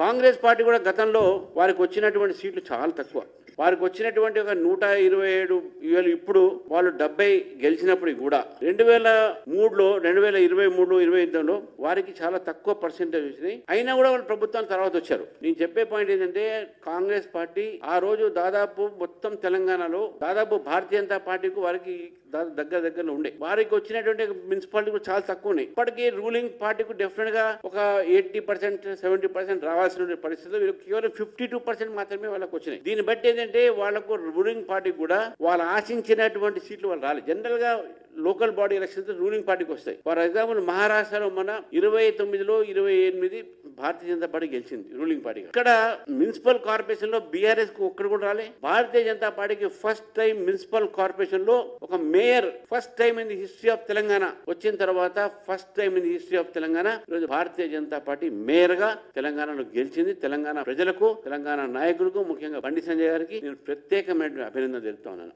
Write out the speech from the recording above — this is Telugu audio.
కాంగ్రెస్ పార్టీ కూడా గతంలో వారికి వచ్చినటువంటి సీట్లు చాలా తక్కువ. వారికి వచ్చినటువంటి ఒక 127 ఇప్పుడు వాళ్ళు 70 గెలిచినప్పుడు కూడా 2003లో 2023-25లో వారికి చాలా తక్కువ పర్సెంటేజ్ వచ్చినాయి. అయినా కూడా వాళ్ళు ప్రభుత్వం తర్వాత వచ్చారు. నేను చెప్పే పాయింట్ ఏంటంటే కాంగ్రెస్ పార్టీ ఆ రోజు దాదాపు మొత్తం తెలంగాణలో దాదాపు భారతీయ జనతా పార్టీకి వారికి దగ్గరలో ఉండే. వారికి వచ్చినటువంటి మున్సిపాలిటీ కూడా చాలా తక్కువ ఉన్నాయి. ఇప్పటికీ రూలింగ్ పార్టీకి డెఫినెట్ గా ఒక 80%, 70% రావాల్సిన పరిస్థితుల్లో వీళ్ళకి కేవలం 52% మాత్రమే వాళ్ళకి వచ్చినాయి. దీన్ని బట్టి ఏంటంటే వాళ్ళకు రూలింగ్ పార్టీ కూడా వాళ్ళు ఆశించినటువంటి సీట్లు వాళ్ళు రాలేదు. జనరల్ గా లోకల్ బాడీ ఎలక్షన్స్ రూలింగ్ పార్టీకి వస్తాయి. ఫర్ ఎగ్జాంపుల్ మహారాష్ట్రలో మన 29లో 28 భారతీయ జనతా పార్టీ గెలిచింది రూలింగ్ పార్టీ. ఇక్కడ మున్సిపల్ కార్పొరేషన్ లో బీఆర్ఎస్ కు ఒక్కడు కూడా రాలే. భారతీయ జనతా పార్టీకి ఫస్ట్ టైం మున్సిపల్ కార్పొరేషన్ లో ఒక mayor first time in the history of Telangana వచ్చిన తర్వాత first time in the history of Telangana ఈరోజు భారతీయ జనతా పార్టీ మేయర్ గా తెలంగాణలో గెలిచింది. తెలంగాణ ప్రజలకు, తెలంగాణ నాయకులకు, ముఖ్యంగా బండి సంజయ్ గారికి నేను ప్రత్యేకమైన అభినందన తెలుపుతా ఉన్నాను.